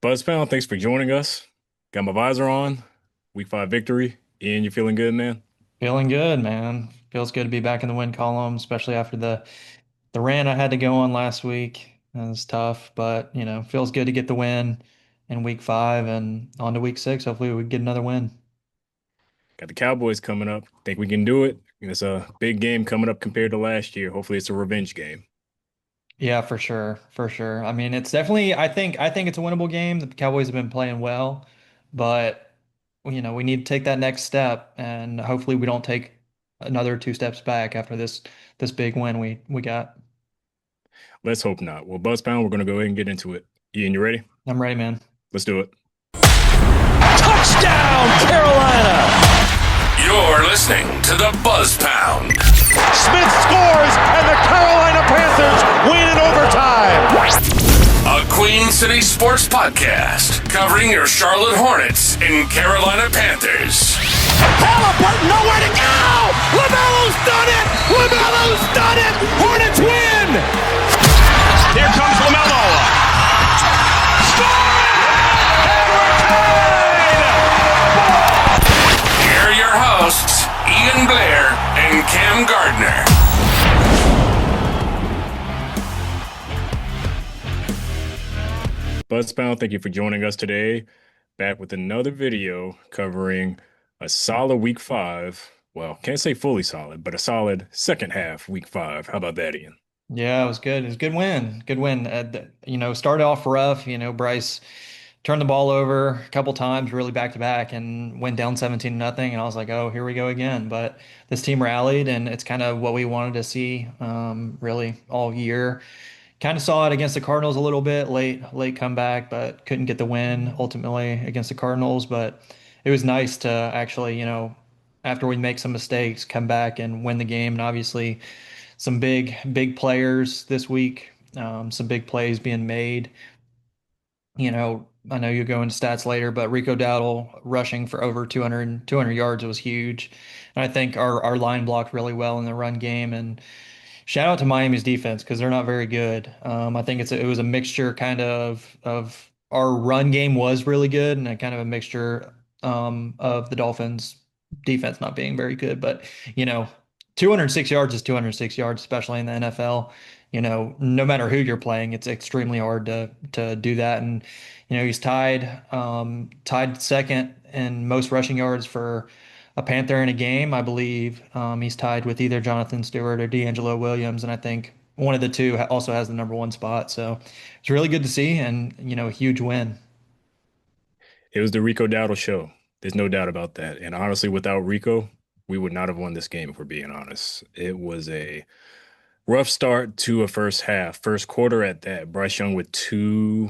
Buzzpound, thanks for joining us. Got my visor on. Week 5 victory. Ian, you feeling good, man? Feeling good, man. Feels good to be back in the win column, especially after the rant I had to go on last week. It was tough, but feels good to get the win in week 5 and on to week 6. Hopefully we get another win. Got the Cowboys coming up. Think we can do it? It's a big game coming up compared to last year. Hopefully it's a revenge game. Yeah, for sure. For sure. I mean, it's definitely I think it's a winnable game. The Cowboys have been playing well, but we need to take that next step and hopefully we don't take another 2 steps back after this big win we got. Let's hope not. Well, Buzzpound, we're going to go ahead and get into it. Ian, you ready? I'm ready, man. Let's do it. Touchdown, Carolina! You're listening to the Buzz Pound. Smith scores, and the Carolina Panthers win in overtime. A Queen City sports podcast covering your Charlotte Hornets and Carolina Panthers. Halliburton, nowhere to go! LaMelo's done it! LaMelo's done it! Hornets win! Here comes LaMelo. Here are your hosts, Ian Blair and Cam Gardner. Buzzpound, thank you for joining us today. Back with another video covering a solid week 5. Well, can't say fully solid, but a solid second half week 5. How about that, Ian? Yeah, it was good. It was a good win. Good win. Started off rough. Bryce turned the ball over a couple times, really back to back, and went down 17-0. And I was like, oh, here we go again. But this team rallied, and it's kind of what we wanted to see, really all year. Kind of saw it against the Cardinals a little bit, late comeback, but couldn't get the win ultimately against the Cardinals. But it was nice to actually, after we make some mistakes, come back and win the game. And obviously, some big players this week, some big plays being made. I know you'll go into stats later, but Rico Dowdle rushing for over 200 yards was huge. And I think our line blocked really well in the run game. And shout out to Miami's defense because they're not very good. I think it was a mixture kind of our run game was really good and a kind of a mixture of the Dolphins defense not being very good. But you know, 206 yards is 206 yards, especially in the NFL. No matter who you're playing, it's extremely hard to do that. And he's tied second in most rushing yards for a Panther in a game, I believe. He's tied with either Jonathan Stewart or D'Angelo Williams, and I think one of the two also has the number 1 spot. So it's really good to see, and a huge win. It was the Rico Dowdle show. There's no doubt about that. And honestly, without Rico, we would not have won this game, if we're being honest. It was a rough start to a first half, first quarter at that. Bryce Young with 2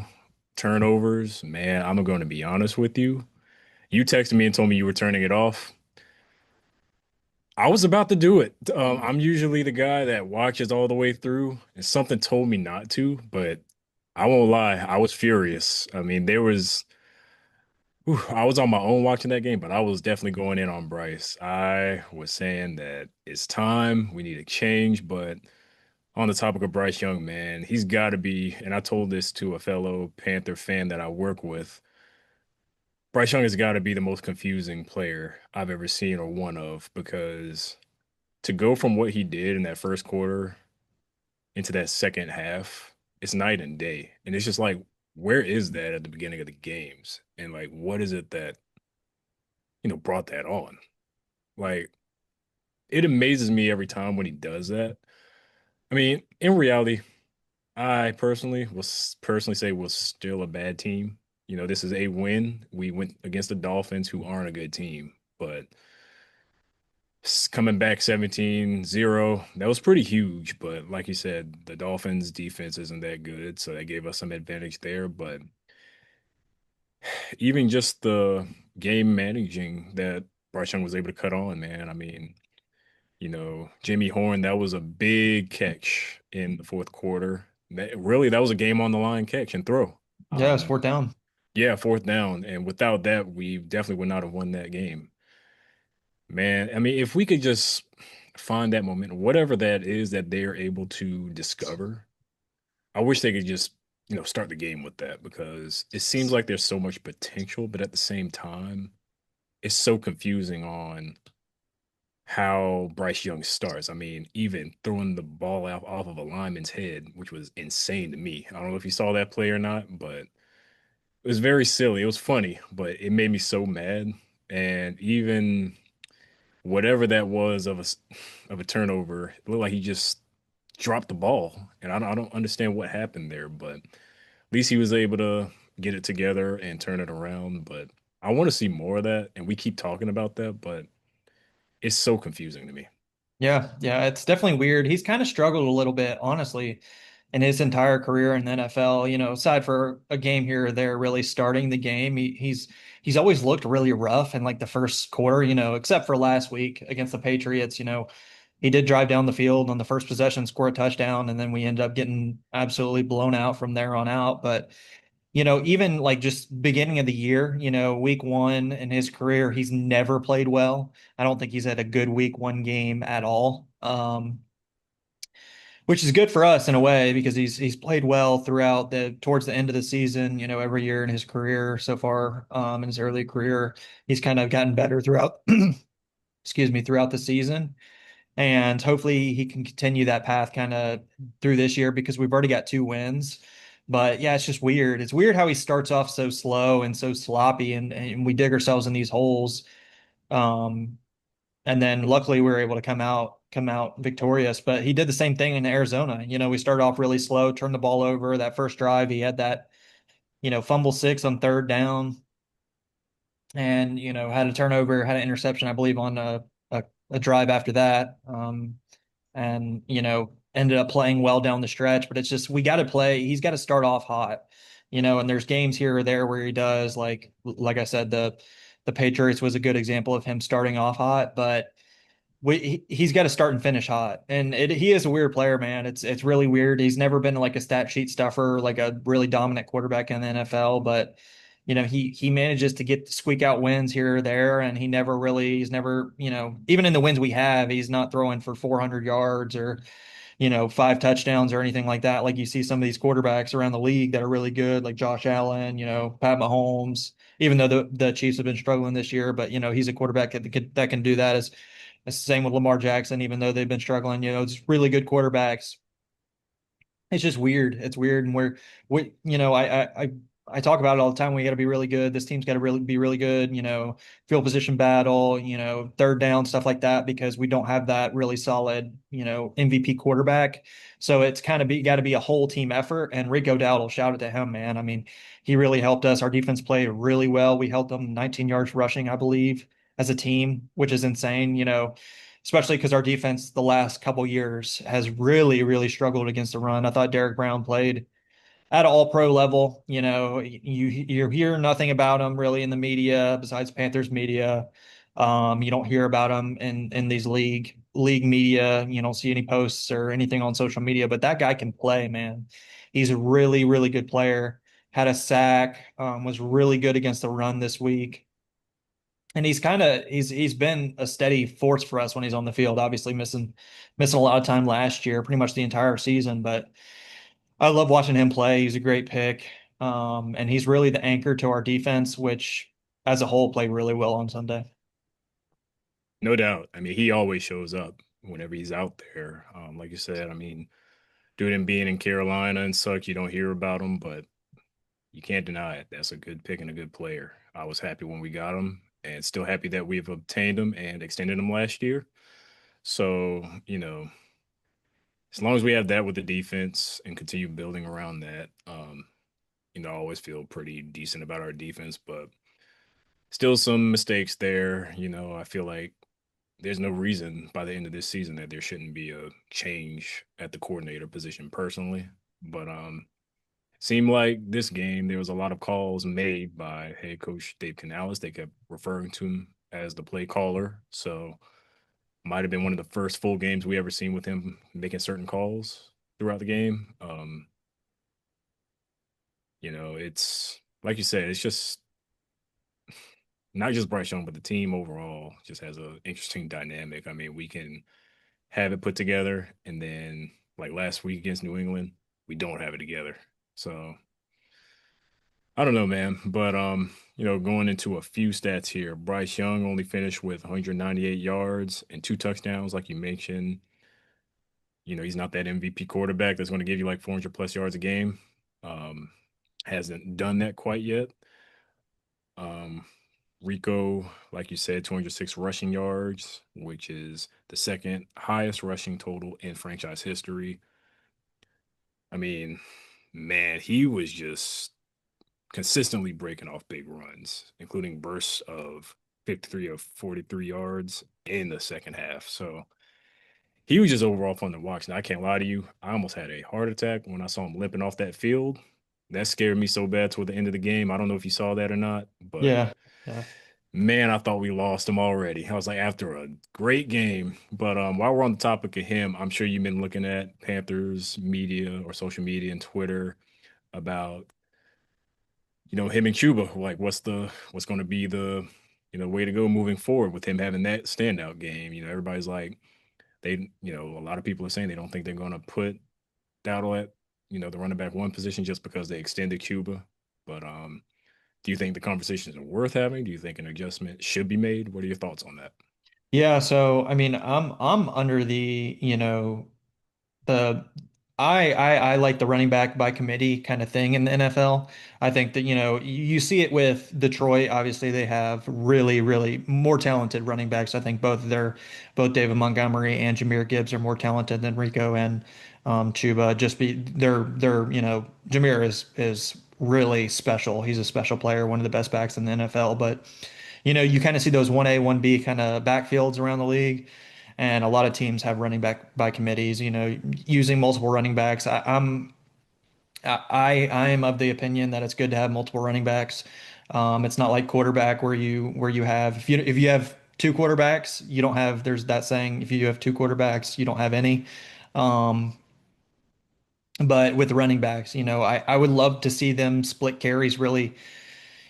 turnovers. Man, I'm going to be honest with you. You texted me and told me you were turning it off. I was about to do it. I'm usually the guy that watches all the way through, and something told me not to, but I won't lie. I was furious. I mean, I was on my own watching that game, but I was definitely going in on Bryce. I was saying that it's time. We need a change. But on the topic of Bryce Young, man, he's got to be, and I told this to a fellow Panther fan that I work with. Bryce Young has got to be the most confusing player I've ever seen or one of, because to go from what he did in that first quarter into that second half, it's night and day. And it's just like, where is that at the beginning of the games? And like, what is it that, brought that on? Like, it amazes me every time when he does that. I mean, in reality, I personally say was still a bad team. This is a win. We went against the Dolphins, who aren't a good team, but coming back 17-0, that was pretty huge. But like you said, the Dolphins defense isn't that good, so that gave us some advantage there. But even just the game managing that Bryce Young was able to cut on, man. I mean, Jimmy Horn, that was a big catch in the fourth quarter. That was a game on the line catch and throw. Yeah, it's 4th down. Yeah, fourth down. And without that, we definitely would not have won that game. Man, I mean, if we could just find that momentum, whatever that is that they're able to discover, I wish they could just start the game with that because it seems like there's so much potential, but at the same time, it's so confusing on how Bryce Young starts. I mean, even throwing the ball off of a lineman's head, which was insane to me. I don't know if you saw that play or not, but it was very silly. It was funny, but it made me so mad. And even whatever that was of a turnover, it looked like he just dropped the ball, and I don't understand what happened there. But at least he was able to get it together and turn it around. But I want to see more of that, and we keep talking about that, but it's so confusing to me. Yeah, yeah, it's definitely weird. He's kind of struggled a little bit, honestly, in his entire career in the NFL. Aside for a game here or there, really starting the game, he's always looked really rough in like the first quarter. Except for last week against the Patriots. He did drive down the field on the first possession, score a touchdown, and then we ended up getting absolutely blown out from there on out. But even like just beginning of the year, week one in his career, he's never played well. I don't think he's had a good week one game at all. Which is good for us in a way because he's played well throughout the towards the end of the season, every year in his career so far, in his early career. He's kind of gotten better throughout excuse me, throughout the season. And hopefully he can continue that path kind of through this year because we've already got 2 wins. But yeah, it's just weird. It's weird how he starts off so slow and so sloppy, and we dig ourselves in these holes. Um, and then luckily we were able to come out victorious. But he did the same thing in Arizona. We started off really slow, turned the ball over. That first drive, he had that, fumble six on third down, and had a turnover, had an interception, I believe, on a drive after that. And ended up playing well down the stretch. But it's just we got to play. He's got to start off hot, and there's games here or there where he does. Like I said, the Patriots was a good example of him starting off hot, but he's got to start and finish hot. And he is a weird player, man. It's really weird. He's never been like a stat sheet stuffer, like a really dominant quarterback in the NFL, but he manages to squeak out wins here or there, and he's never, even in the wins we have, he's not throwing for 400 yards or 5 touchdowns or anything like that. Like you see some of these quarterbacks around the league that are really good, like Josh Allen, Pat Mahomes. Even though the Chiefs have been struggling this year, but he's a quarterback that can do that. As it's the same with Lamar Jackson, even though they've been struggling. It's really good quarterbacks. It's just weird. It's weird, and I talk about it all the time. We got to be really good. This team's got to really be really good. Field position battle. Third down stuff like that because we don't have that really solid MVP quarterback. So it's kind of got to be a whole team effort. And Rico Dowdle, shout out to him, man. I mean, he really helped us. Our defense played really well. We held them 19 yards rushing, I believe, as a team, which is insane. Especially because our defense the last couple years has really, really struggled against the run. I thought Derek Brown played at all pro level. You hear nothing about him really in the media besides Panthers media. You don't hear about him in these league media. You don't see any posts or anything on social media, but that guy can play, man. He's a really, really good player. Had a sack, was really good against the run this week. And he's been a steady force for us when he's on the field. Obviously missing a lot of time last year, pretty much the entire season. But I love watching him play. He's a great pick, and he's really the anchor to our defense, which as a whole played really well on Sunday. No doubt. I mean, he always shows up whenever he's out there. Like you said, I mean, due to him being in Carolina and such, you don't hear about him, but you can't deny it. That's a good pick and a good player. I was happy when we got him and still happy that we've obtained him and extended him last year. So, as long as we have that with the defense and continue building around that, I always feel pretty decent about our defense, but still some mistakes there. I feel like there's no reason by the end of this season that there shouldn't be a change at the coordinator position personally. But seemed like this game there was a lot of calls made by head coach Dave Canales. They kept referring to him as the play caller. So might have been one of the first full games we ever seen with him making certain calls throughout the game. It's like you said, it's just not just Bryce Young, but the team overall just has an interesting dynamic. I mean, we can have it put together, and then like last week against New England, we don't have it together. So I don't know, man. But going into a few stats here, Bryce Young only finished with 198 yards and 2 touchdowns, like you mentioned. He's not that MVP quarterback that's going to give you like 400 plus yards a game. Um, hasn't done that quite yet. Um, Rico, like you said, 206 rushing yards, which is the second highest rushing total in franchise history. I mean, man, he was just consistently breaking off big runs, including bursts of 53 of 43 yards in the second half. So he was just overall fun to watch. Now, I can't lie to you. I almost had a heart attack when I saw him limping off that field. That scared me so bad toward the end of the game. I don't know if you saw that or not, but Yeah. Yeah. man, I thought we lost him already. I was like, after a great game. But while we're on the topic of him, I'm sure you've been looking at Panthers media or social media and Twitter about him and Cuba. Like, what's going to be the way to go moving forward with him having that standout game. Everybody's like a lot of people are saying they don't think they're going to put Dowdle at the running back one position just because they extended Cuba. But do you think the conversations are worth having? Do you think an adjustment should be made? What are your thoughts on that? Yeah, so I mean, I'm under the I like the running back by committee kind of thing in the NFL. I think that, you see it with Detroit. Obviously, they have really, really more talented running backs. I think both David Montgomery and Jahmyr Gibbs are more talented than Rico and Chuba. Jahmyr is really special. He's a special player, one of the best backs in the NFL. But you kind of see those 1A, 1B kind of backfields around the league. And a lot of teams have running back by committees, using multiple running backs. I am of the opinion that it's good to have multiple running backs. It's not like quarterback where you have if you have two quarterbacks, you don't have there's that saying, if you have two quarterbacks, you don't have any. Um, but with running backs, I would love to see them split carries really,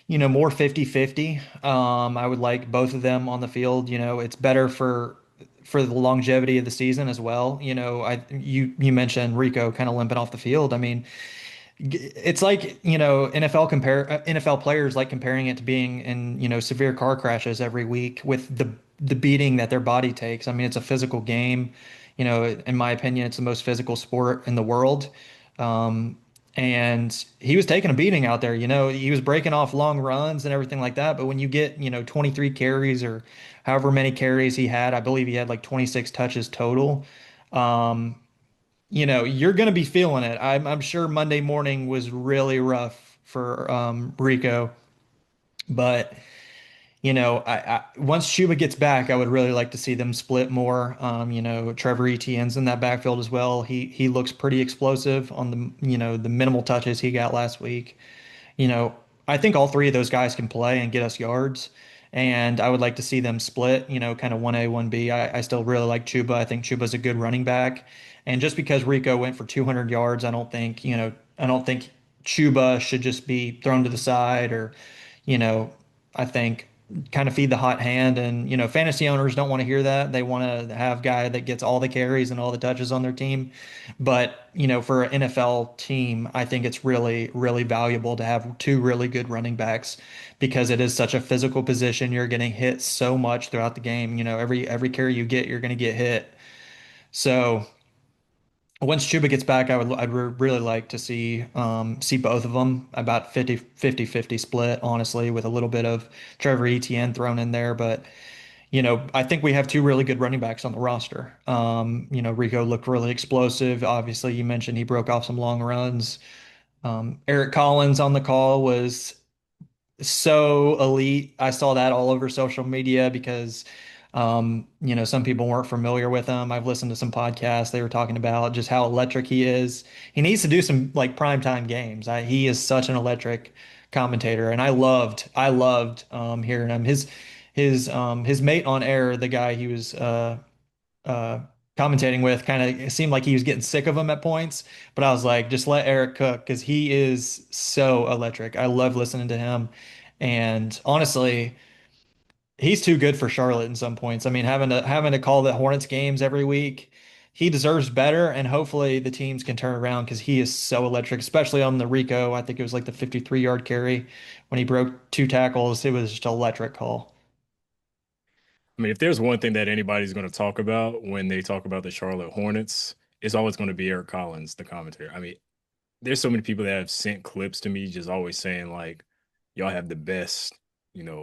more 50-50. I would like both of them on the field. It's better for the longevity of the season as well. You mentioned Rico kind of limping off the field. I mean, it's like, NFL players like comparing it to being in, severe car crashes every week with the beating that their body takes. I mean, it's a physical game. In my opinion, it's the most physical sport in the world. Um, and he was taking a beating out there. He was breaking off long runs and everything like that. But when you get, 23 carries or however many carries he had, I believe he had like 26 touches total. Um, you're going to be feeling it. I'm sure Monday morning was really rough for Rico, but once Chuba gets back, I would really like to see them split more. Trevor Etienne's in that backfield as well. He looks pretty explosive on the minimal touches he got last week. you know, I think all three of those guys can play and get us yards. And I would like to see them split, kind of 1A, 1B. I still really like Chuba. I think Chuba's a good running back. And just because Rico went for 200 yards, I don't think Chuba should just be thrown to the side or, you know, I think kind of feed the hot hand. And, fantasy owners don't want to hear that. They want to have a guy that gets all the carries and all the touches on their team. But, for an NFL team, I think it's really, really valuable to have two really good running backs because it is such a physical position. You're getting hit so much throughout the game. Every carry you get, you're going to get hit. So once Chuba gets back, really like to see both of them about 50 split, honestly, with a little bit of Trevor Etienne thrown in there. But I think we have two really good running backs on the roster. Rico looked really explosive. Obviously, you mentioned he broke off some long runs. Eric Collins on the call was so elite. I saw that all over social media because, some people weren't familiar with him. I've listened to some podcasts. They were talking about just how electric he is. He needs to do some like primetime games. He is such an electric commentator, and I loved hearing him. His mate on air, the guy he was uh, commentating with, kind of seemed like he was getting sick of him at points. But I was like, just let Eric cook because he is so electric. I love listening to him. And honestly, he's too good for Charlotte in some points. I mean, having to call the Hornets games every week, he deserves better, and hopefully the teams can turn around because he is so electric, especially on the Rico. I think it was like the 53-yard carry when he broke two tackles. It was just electric call. I mean, if there's one thing that anybody's going to talk about when they talk about the Charlotte Hornets, it's always going to be Eric Collins, the commentator. I mean, there's so many people that have sent clips to me just always saying like, y'all have the best,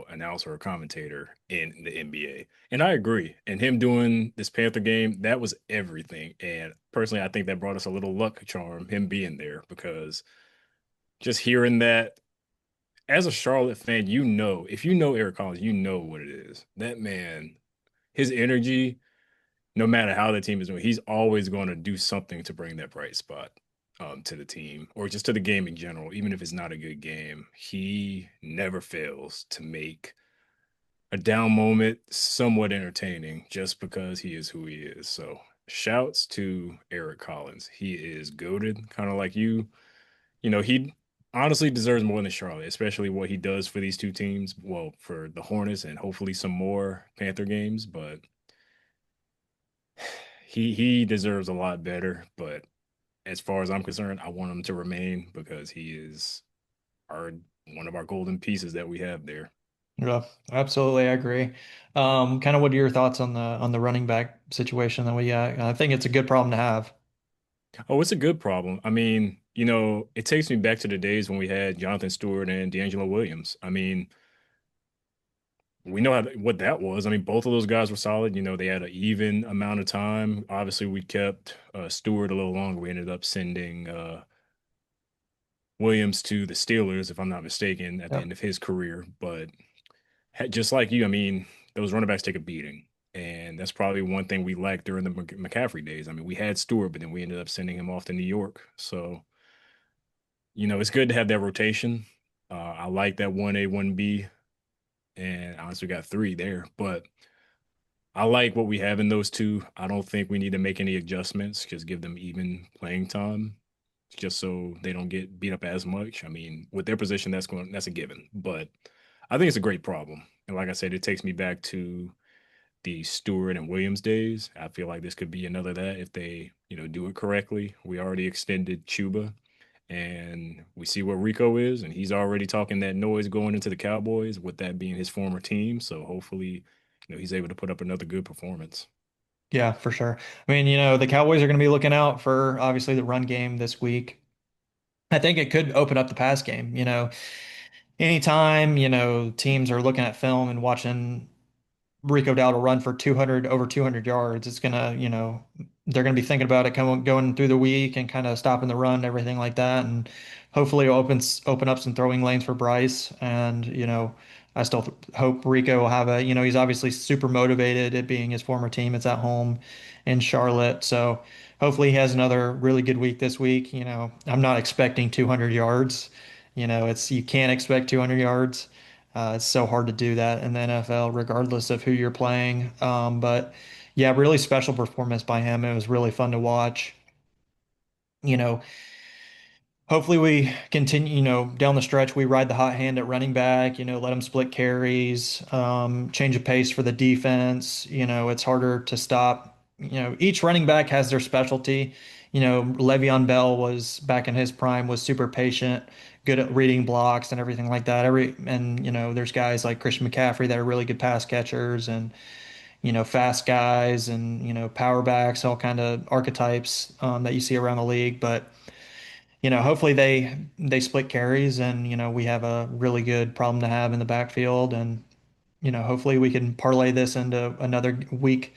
announcer or commentator in the NBA. And I agree. And him doing this Panther game, that was everything. And personally, I think that brought us a little luck charm, him being there, because just hearing that as a Charlotte fan, if you know Eric Collins, you know what it is. That man, his energy, no matter how the team is doing, he's always going to do something to bring that bright spot to the team or just to the game in general. Even if it's not a good game, he never fails to make a down moment somewhat entertaining just because he is who he is. So shouts to Eric Collins. He is goated, kind of like you. He honestly deserves more than Charlotte, especially what he does for these two teams. Well, for the Hornets and hopefully some more Panther games, but he deserves a lot better. But as far as I'm concerned, I want him to remain because he is our one of our golden pieces that we have there. Yeah, absolutely, I agree. Kind of what are your thoughts on the running back situation that we got? I think it's a good problem to have. Oh, it's a good problem. I mean, it takes me back to the days when we had Jonathan Stewart and D'Angelo Williams. I mean, we know what that was. I mean, both of those guys were solid. They had an even amount of time. Obviously, we kept Stewart a little longer. We ended up sending Williams to the Steelers, if I'm not mistaken, at the Yeah, end of his career. But just like you, I mean, those running backs take a beating. And that's probably one thing we lacked during the McCaffrey days. I mean, we had Stewart, but then we ended up sending him off to New York. So, it's good to have that rotation. I like that 1A, 1B, and honestly got three there. But I like what we have in those two. I don't think we need to make any adjustments. Just give them even playing time, just so they don't get beat up as much. I mean, with their position, that's a given. But I think it's a great problem. And like I said, it takes me back to the Stewart and Williams days. I feel like this could be another that if they, do it correctly. We already extended Chuba and we see what Rico is, and he's already talking that noise going into the Cowboys with that being his former team. So hopefully, he's able to put up another good performance. yeah, for sure. I mean, the Cowboys are going to be looking out for obviously the run game this week. I think it could open up the pass game. Anytime, teams are looking at film and watching Rico Dowdle run for 200 over 200 yards, it's gonna, they're gonna be thinking about it going through the week and kind of stopping the run, everything like that, and hopefully it'll open up some throwing lanes for Bryce. And I still hope Rico will have he's obviously super motivated. It being his former team, it's at home in Charlotte, so hopefully he has another really good week this week. I'm not expecting 200 yards. You can't expect 200 yards. It's so hard to do that in the NFL, regardless of who you're playing. But yeah, really special performance by him. It was really fun to watch. You know, Hopefully we continue, down the stretch, we ride the hot hand at running back, let them split carries, change of pace for the defense. It's harder to stop. Each running back has their specialty. Le'Veon Bell was back in his prime, was super patient, good at reading blocks and everything like that. There's guys like Christian McCaffrey that are really good pass catchers and, fast guys and, power backs, all kind of archetypes, that you see around the league. But hopefully they split carries and we have a really good problem to have in the backfield. And hopefully we can parlay this into another week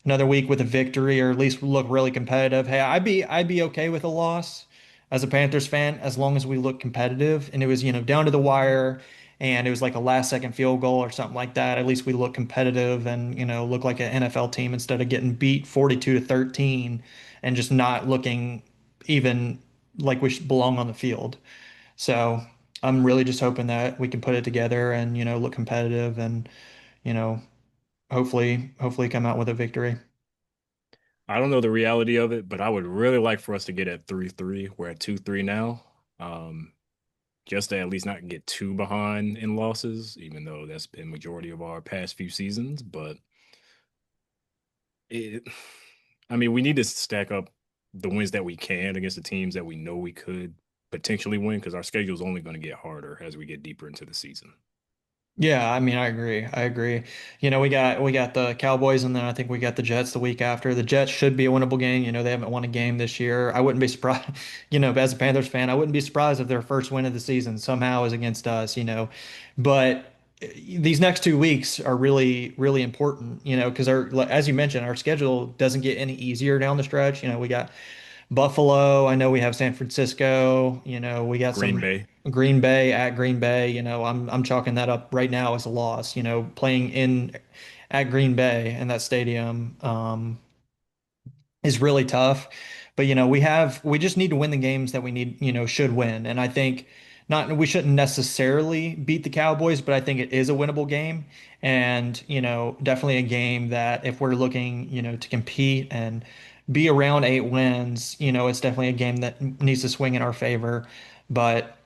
with a victory, or at least look really competitive. Hey, I'd be okay with a loss as a Panthers fan as long as we look competitive and it was down to the wire and it was like a last second field goal or something like that. At least we look competitive and look like an NFL team instead of getting beat 42-13 and just not looking even like we should belong on the field. So I'm really just hoping that we can put it together and look competitive and you know hopefully come out with a victory. I don't know the reality of it, but I would really like for us to get at 3-3. We're at 2-3 now. Um, just to at least not get too behind in losses, even though that's been majority of our past few seasons. But it, I mean, we need to stack up the wins that we can against the teams that we know we could potentially win because our schedule is only going to get harder as we get deeper into the season. Yeah, I mean, I agree. I agree. We got the Cowboys, and then I think we got the Jets the week after. The Jets should be a winnable game. They haven't won a game this year. I wouldn't be surprised, as a Panthers fan, I wouldn't be surprised if their first win of the season somehow is against us. But these next 2 weeks are really, really important, because as you mentioned, our schedule doesn't get any easier down the stretch. We got Buffalo. I know we have San Francisco. We got Green some Bay. Green Bay at Green Bay. I'm chalking that up right now as a loss. Playing in at Green Bay in that stadium is really tough. But we just need to win the games that we need, should win. And I think not we shouldn't necessarily beat the Cowboys, but I think it is a winnable game. And, definitely a game that if we're looking, to compete and be around 8 wins, it's definitely a game that needs to swing in our favor. But,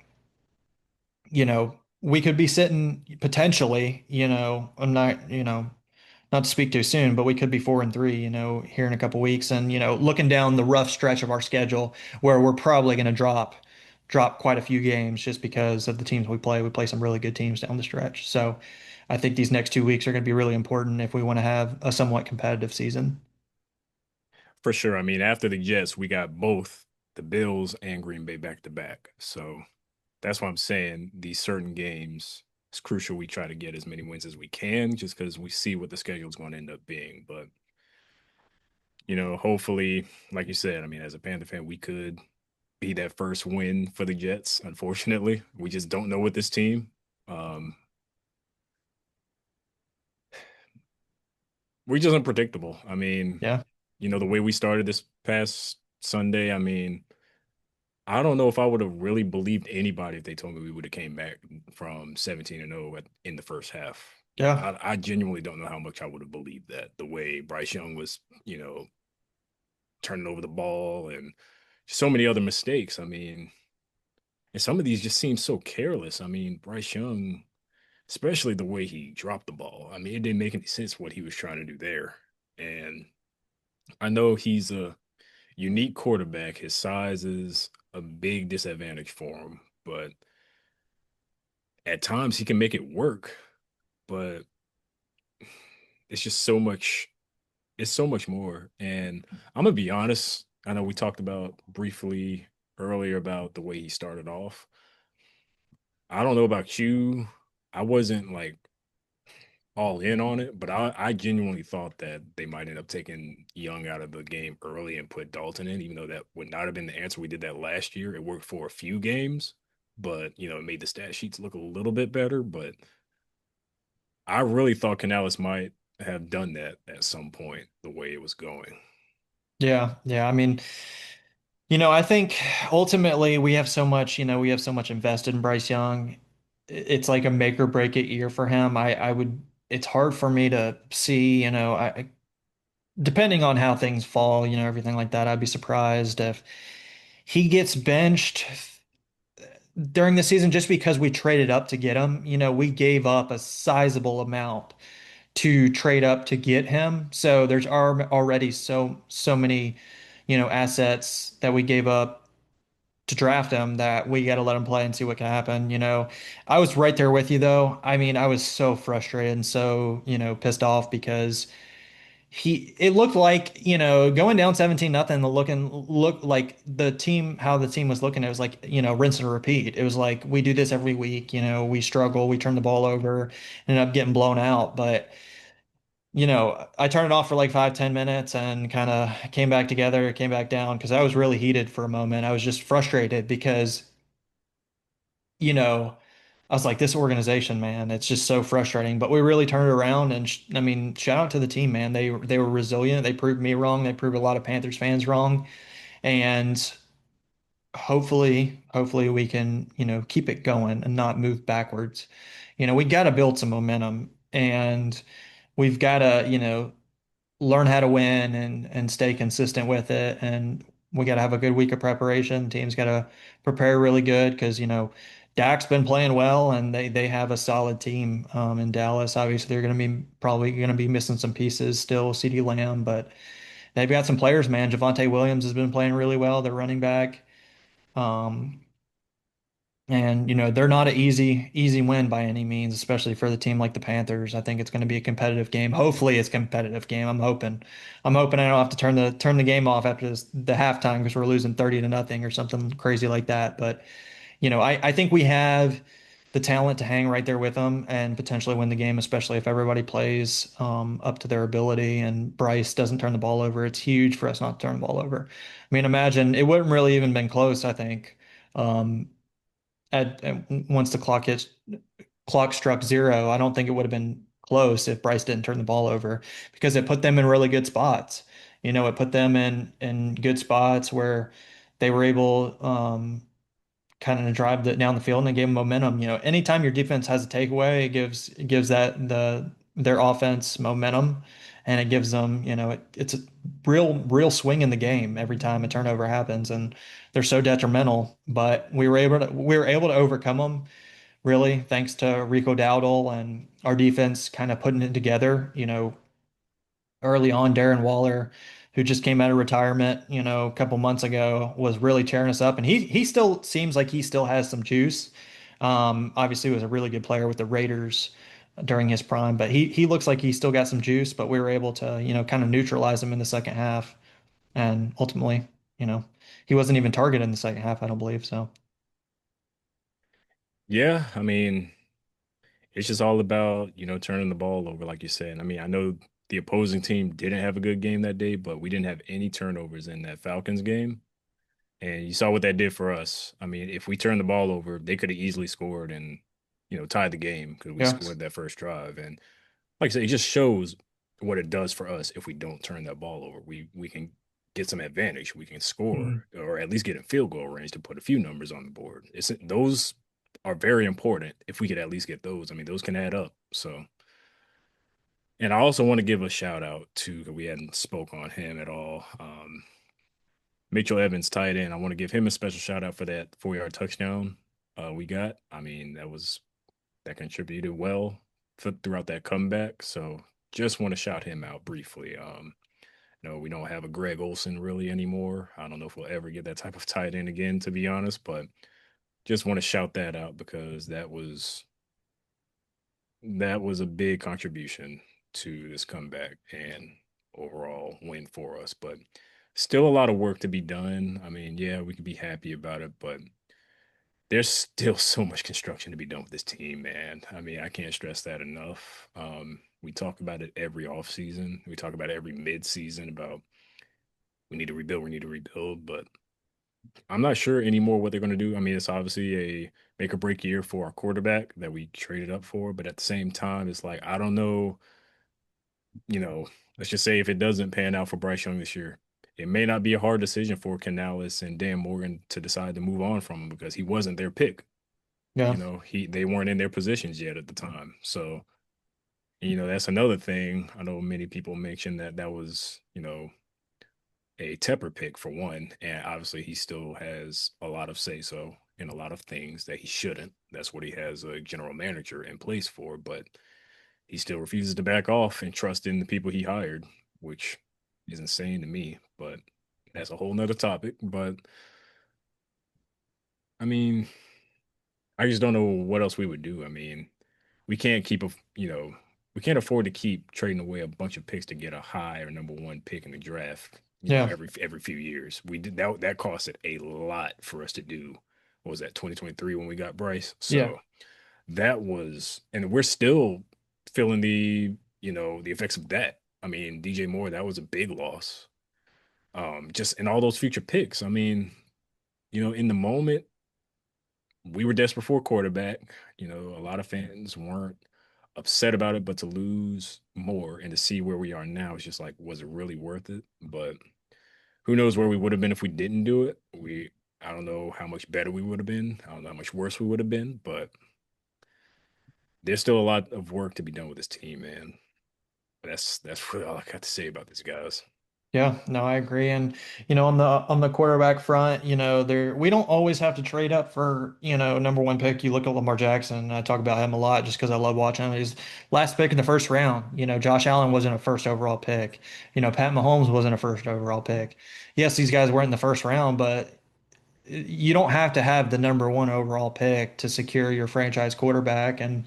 we could be sitting potentially, I'm not, not to speak too soon, but we could be 4-3, here in a couple weeks. And, looking down the rough stretch of our schedule where we're probably going to drop quite a few games just because of the teams we play. We play some really good teams down the stretch. So I think these next 2 weeks are going to be really important if we want to have a somewhat competitive season. For sure. I mean, after the Jets, we got both the Bills and Green Bay back to back. So that's why I'm saying these certain games, it's crucial we try to get as many wins as we can just because we see what the schedule is going to end up being. But, hopefully, like you said, I mean, as a Panther fan, we could be that first win for the Jets. Unfortunately, we just don't know with this team. Um, we're just unpredictable. I mean, Yeah. the way we started this past Sunday, I mean, I don't know if I would have really believed anybody if they told me we would have came back from 17-0 in the first half. Yeah. I genuinely don't know how much I would have believed that the way Bryce Young was, turning over the ball and so many other mistakes. I mean, and some of these just seem so careless. I mean, Bryce Young, especially the way he dropped the ball. I mean, it didn't make any sense what he was trying to do there. And I know he's a unique quarterback. His size is a big disadvantage for him, but at times he can make it work. But it's just so much, it's so much more. And I'm gonna be honest. I know we talked about briefly earlier about the way he started off. I don't know about you. I wasn't like all in on it, but I genuinely thought that they might end up taking Young out of the game early and put Dalton in, even though that would not have been the answer. We did that last year. It worked for a few games, but it made the stat sheets look a little bit better. But I really thought Canales might have done that at some point, the way it was going. Yeah. Yeah. I mean, I think ultimately we have so much invested in Bryce Young. It's like a make or break it year for him. It's hard for me to see, depending on how things fall, everything like that, I'd be surprised if he gets benched during the season just because we traded up to get him. We gave up a sizable amount to trade up to get him. So there's already so many, assets that we gave up to draft him that we got to let him play and see what can happen. I was right there with you though. I mean, I was so frustrated and so, pissed off because it looked like, going down 17 nothing, look like how the team was looking, it was like, rinse and repeat. It was like we do this every week, we struggle, we turn the ball over, end up getting blown out. But I turned it off for like 5, 10 minutes and kind of came back together, came back down because I was really heated for a moment. I was just frustrated because, you know, I was like, this organization, man, it's just so frustrating. But we really turned it around, and I mean, shout out to the team, man. They were resilient. They proved me wrong. They proved a lot of Panthers fans wrong, and hopefully we can, keep it going and not move backwards. We got to build some momentum, and we've got to, learn how to win and stay consistent with it. And we got to have a good week of preparation. Team's got to prepare really good because, Dak's been playing well and they have a solid team in Dallas. Obviously, they're going to be probably going to be missing some pieces still, CeeDee Lamb, but they've got some players, man. Javonte Williams has been playing really well. They're running back. Um, and they're not an easy win by any means, especially for the team like the Panthers. I think it's going to be a competitive game. Hopefully, it's a competitive game. I'm hoping I don't have to turn the game off after the halftime because we're losing 30-0 or something crazy like that. But I think we have the talent to hang right there with them and potentially win the game, especially if everybody plays up to their ability and Bryce doesn't turn the ball over. It's huge for us not to turn the ball over. I mean, imagine it wouldn't really even been close, I think. Um, once the clock struck zero, I don't think it would have been close if Bryce didn't turn the ball over because it put them in really good spots. It put them in good spots where they were able kind of drive down the field and it gave them momentum. Anytime your defense has a takeaway, it gives their offense momentum and it gives them, it's a real swing in the game every time a turnover happens and they're so detrimental. But we were able to overcome them really thanks to Rico Dowdle and our defense kind of putting it together. Early on, Darren Waller, who just came out of retirement, a couple months ago, was really tearing us up, and he still seems like he still has some juice. Obviously, he was a really good player with the Raiders during his prime, but he looks like he's still got some juice. But we were able to, kind of neutralize him in the second half, and ultimately, you know, he wasn't even targeted in the second half, I don't believe so. Yeah, I mean, it's just all about, turning the ball over, like you said. I mean, I know the opposing team didn't have a good game that day, but we didn't have any turnovers in that Falcons game. And you saw what that did for us. I mean, if we turned the ball over, they could have easily scored and, tied the game because we Yeah. scored that first drive. And like I said, it just shows what it does for us if we don't turn that ball over. We can get some advantage. We can score Mhm. or at least get in field goal range to put a few numbers on the board. Those are very important if we could at least get those. I mean, those can add up. So, and I also want to give a shout out to we hadn't spoke on him at all. Mitchell Evans, tight end. I want to give him a special shout out for that 4 yard touchdown we got. I mean, that contributed well throughout that comeback. So just want to shout him out briefly. No, we don't have a Greg Olson really anymore. I don't know if we'll ever get that type of tight end again, to be honest, but just want to shout that out because that was a big contribution to this comeback and overall win for us. But still a lot of work to be done. I mean, yeah, we could be happy about it, but there's still so much construction to be done with this team, man. I mean, I can't stress that enough. We talk about it every offseason. We talk about it every mid-season about we need to rebuild, but I'm not sure anymore what they're going to do. I mean, it's obviously a make or break year for our quarterback that we traded up for, but at the same time, it's like I don't know, you know, let's just say if it doesn't pan out for Bryce Young this year, it may not be a hard decision for Canales and Dan Morgan to decide to move on from him because he wasn't their pick. Yeah. They weren't in their positions yet at the time. So, that's another thing. I know many people mentioned that was, a Tepper pick for one, and obviously he still has a lot of say so in a lot of things that he shouldn't. That's what he has a general manager in place for, but he still refuses to back off and trust in the people he hired, which is insane to me. But that's a whole nother topic. But I mean, I just don't know what else we would do. I mean, we can't keep we can't afford to keep trading away a bunch of picks to get a high or number one pick in the draft. Yeah. Every few years. We did that. That costed a lot for us to do. What was that 2023 when we got Bryce? Yeah. So that was, and we're still feeling the effects of that. I mean, DJ Moore, that was a big loss. Just in all those future picks. I mean, in the moment, we were desperate for a quarterback. A lot of fans weren't upset about it, but to lose more and to see where we are now is just like, was it really worth it? But who knows where we would have been if we didn't do it? I don't know how much better we would have been. I don't know how much worse we would have been, but there's still a lot of work to be done with this team, man. That's really all I got to say about these guys. Yeah, no, I agree. And on the quarterback front, there we don't always have to trade up for, number one pick. You look at Lamar Jackson, and I talk about him a lot just because I love watching him. He's last pick in the first round. Josh Allen wasn't a first overall pick. Pat Mahomes wasn't a first overall pick. Yes, these guys weren't in the first round, but you don't have to have the number one overall pick to secure your franchise quarterback. And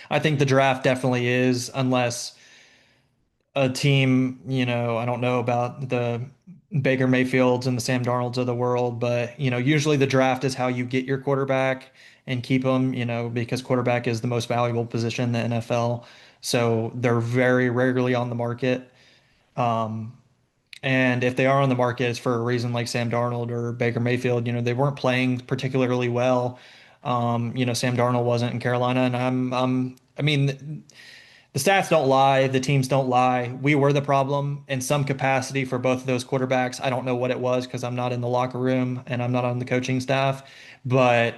I think the draft definitely is, unless a team, I don't know about the Baker Mayfields and the Sam Darnolds of the world, but usually the draft is how you get your quarterback and keep them, because quarterback is the most valuable position in the NFL. So they're very rarely on the market. And if they are on the market, it's for a reason, like Sam Darnold or Baker Mayfield. They weren't playing particularly well. Sam Darnold wasn't in Carolina, and I mean, the stats don't lie, the teams don't lie. We were the problem in some capacity for both of those quarterbacks. I don't know what it was because I'm not in the locker room and I'm not on the coaching staff, but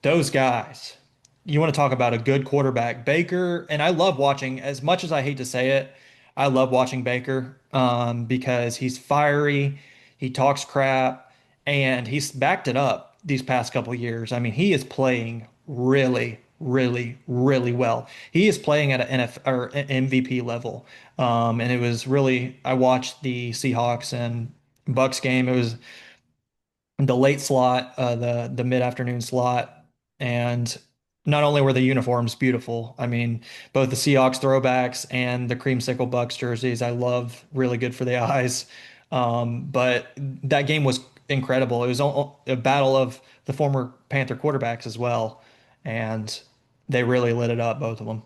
those guys, you want to talk about a good quarterback, Baker, and I love watching, as much as I hate to say it, I love watching Baker because he's fiery, he talks crap, and he's backed it up these past couple of years. I mean, he is playing really, really, really well. He is playing at an NF or MVP level. And it was really, I watched the Seahawks and Bucks game. It was the late slot, the mid-afternoon slot, and not only were the uniforms beautiful, I mean, both the Seahawks throwbacks and the creamsicle Bucks jerseys, I love, really good for the eyes. But that game was incredible. It was a battle of the former Panther quarterbacks as well, and they really lit it up, both of them.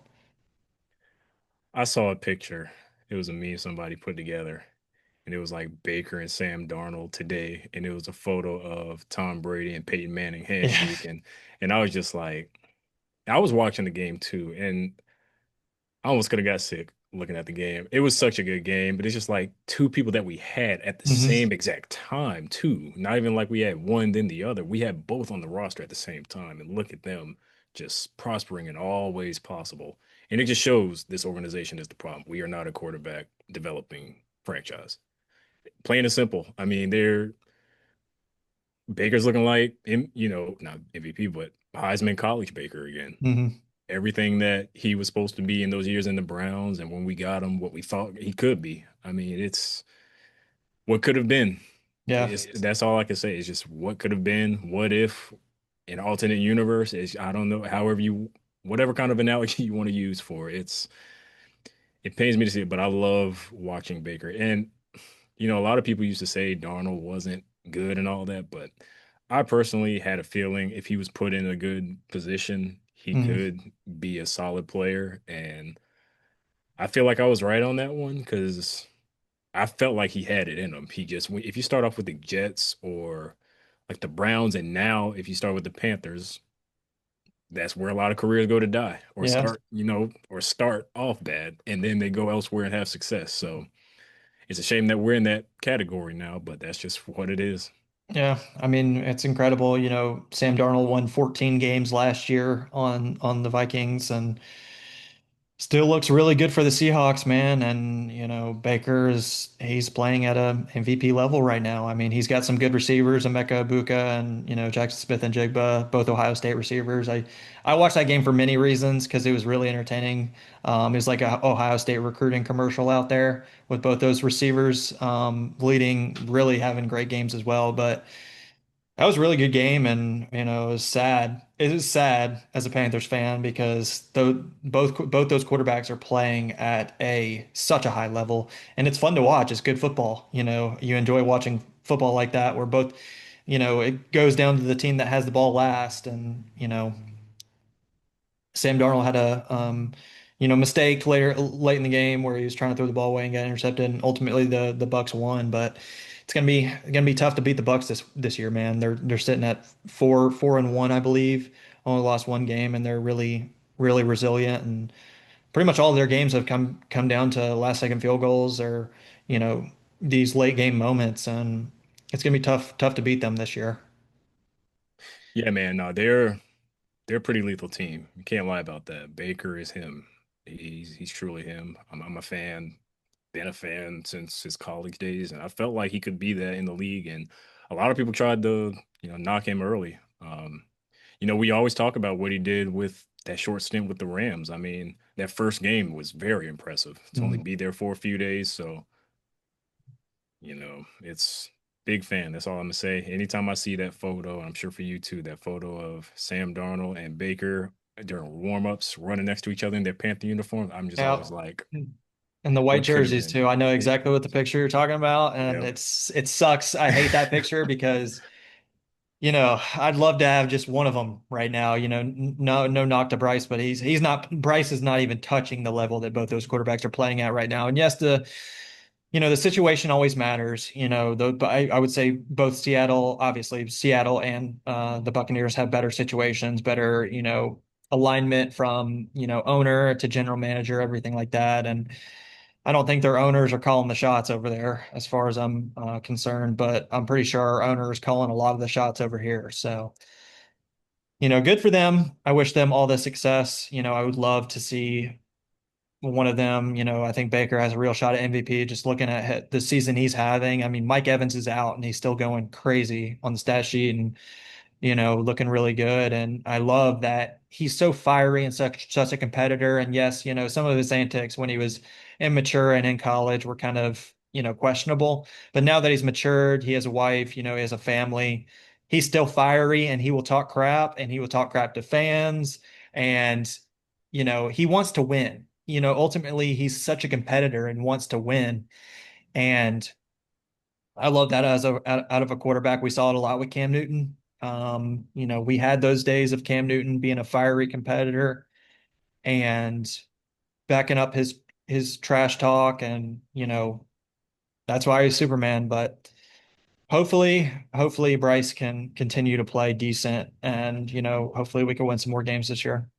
I saw a picture. It was a meme somebody put together, and it was like Baker and Sam Darnold today, and it was a photo of Tom Brady and Peyton Manning Yeah. handshaking, and I was just like, I was watching the game too, and I almost could have got sick looking at the game. It was such a good game, but it's just like two people that we had at the hmm same exact time too. Not even like we had one then the other. We had both on the roster at the same time, and look at them just prospering in all ways possible. And it just shows this organization is the problem. We are not a quarterback developing franchise. Plain and simple. I mean, they're Baker's looking like not MVP, but Heisman College Baker again. hmm Everything that he was supposed to be in those years in the Browns, and when we got him, what we thought he could be. I mean, it's what could have been. Yeah. It's that's all I can say. It's just what could have been. What if an alternate universe is, I don't know, however you, whatever kind of analogy you want to use for it. It pains me to see it, but I love watching Baker. And a lot of people used to say Darnold wasn't good and all that, but I personally had a feeling if he was put in a good position, he hmm could be a solid player. And I feel like I was right on that one because I felt like he had it in him. He just, if you start off with the Jets or like the Browns, and now if you start with the Panthers, that's where a lot of careers go to die or Yeah. start off bad and then they go elsewhere and have success. So it's a shame that we're in that category now, but that's just what it is. Yeah, I mean, it's incredible. Sam Darnold won 14 games last year on the Vikings and still looks really good for the Seahawks, man. And, he's playing at a MVP level right now. I mean, he's got some good receivers, Emeka Ibuka and, Jackson Smith and Jigba, both Ohio State receivers. I watched that game for many reasons because it was really entertaining. It was like a Ohio State recruiting commercial out there with both those receivers leading, really having great games as well. But that was a really good game, and it was sad. It is sad as a Panthers fan because both those quarterbacks are playing at a such a high level, and it's fun to watch. It's good football. You enjoy watching football like that, where both, it goes down to the team that has the ball last, and Sam Darnold had a mistake later late in the game where he was trying to throw the ball away and got intercepted, and ultimately the Bucks won. But it's gonna be tough to beat the Bucks this year, man. They're sitting at 4-1, I believe. Only lost one game, and they're really really resilient. And pretty much all of their games have come down to last second field goals or you know these late game moments, and it's gonna be tough to beat them this year. Yeah, man, no, they're a pretty lethal team. You can't lie about that. Baker is him. He's truly him. I'm a fan been a fan since his college days, and I felt like he could be that in the league. And a lot of people tried to, knock him early. We always talk about what he did with that short stint with the Rams. I mean, that first game was very impressive. To only be there for a few days, so it's big fan. That's all I'm gonna say. Anytime I see that photo, I'm sure for you too, that photo of Sam Darnold and Baker during warm-ups running next to each other in their Panther uniforms, I'm just Yeah. always like, And the white what could have jerseys been? too. I know exactly what the picture you're talking about, and Yep. it sucks. I hate that picture because I'd love to have just one of them right now. No knock to Bryce, but he's not. Bryce is not even touching the level that both those quarterbacks are playing at right now. And yes, the situation always matters. But I would say both obviously Seattle and the Buccaneers have better situations, better alignment from owner to general manager, everything like that. And I don't think their owners are calling the shots over there as far as I'm concerned, but I'm pretty sure our owner is calling a lot of the shots over here. So, good for them. I wish them all the success. I would love to see one of them. I think Baker has a real shot at MVP just looking at the season he's having. I mean, Mike Evans is out and he's still going crazy on the stat sheet and looking really good. And I love that he's so fiery and such a competitor. And yes, some of his antics when he was immature and in college were kind of, questionable. But now that he's matured, he has a wife, he has a family, he's still fiery and he will talk crap and he will talk crap to fans. And, he wants to win. Ultimately, he's such a competitor and wants to win. And I love that out of a quarterback. We saw it a lot with Cam Newton. We had those days of Cam Newton being a fiery competitor and backing up his trash talk, and that's why he's Superman. But hopefully Bryce can continue to play decent, and hopefully we can win some more games this year.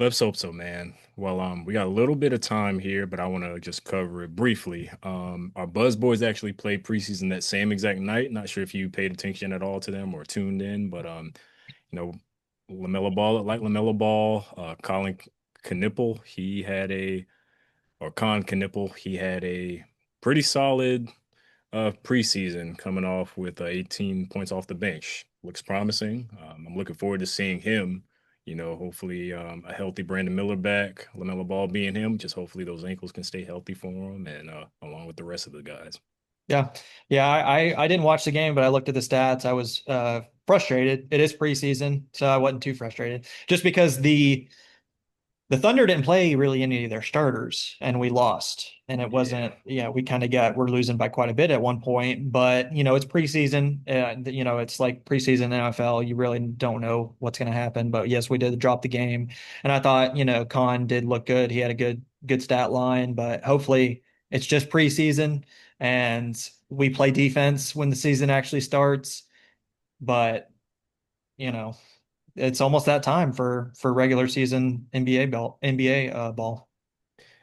Let's hope so, man. Well, we got a little bit of time here, but I want to just cover it briefly. Our Buzz Boys actually played preseason that same exact night. Not sure if you paid attention at all to them or tuned in, but LaMelo Ball, like LaMelo Ball, Colin Knippel, Con Knippel, he had a pretty solid preseason coming off with 18 points off the bench. Looks promising. I'm looking forward to seeing him. Hopefully a healthy Brandon Miller back, LaMelo Ball being him. Just hopefully those ankles can stay healthy for him, and along with the rest of the guys. Yeah. I didn't watch the game, but I looked at the stats. I was frustrated. It is preseason, so I wasn't too frustrated. Just because the Thunder didn't play really any of their starters, and we lost. And it wasn't, we're losing by quite a bit at one point, but it's preseason. It's like preseason NFL. You really don't know what's going to happen. But yes, we did drop the game, and I thought Khan did look good. He had a good stat line, but hopefully it's just preseason and we play defense when the season actually starts. But it's almost that time for regular season NBA ball.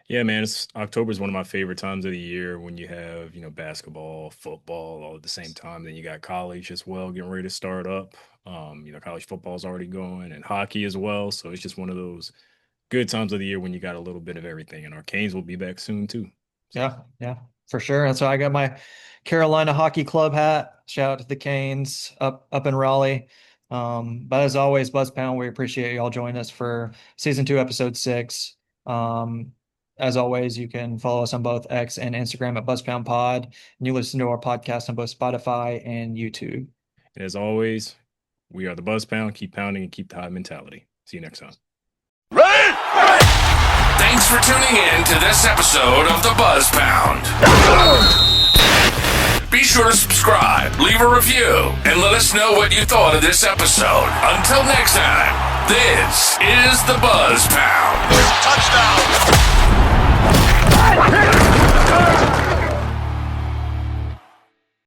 Yeah, man, October is one of my favorite times of the year when you have, basketball, football all at the same time. Then you got college as well getting ready to start up. College football is already going and hockey as well. So it's just one of those good times of the year when you got a little bit of everything. And our Canes will be back soon too. So. Yeah, for sure. And so I got my Carolina Hockey Club hat. Shout out to the Canes up in Raleigh. But as always, Buzzpound, we appreciate y'all joining us for season 2, episode 6. As always, you can follow us on both X and Instagram at Buzzpound Pod, and you listen to our podcast on both Spotify and YouTube. And as always, we are the Buzzpound. Keep pounding and keep the high mentality. See you next time. Ready? Thanks for tuning in to this episode of the Buzzpound. Be sure to subscribe, leave a review, and let us know what you thought of this episode. Until next time, this is the Buzzpound. Touchdown.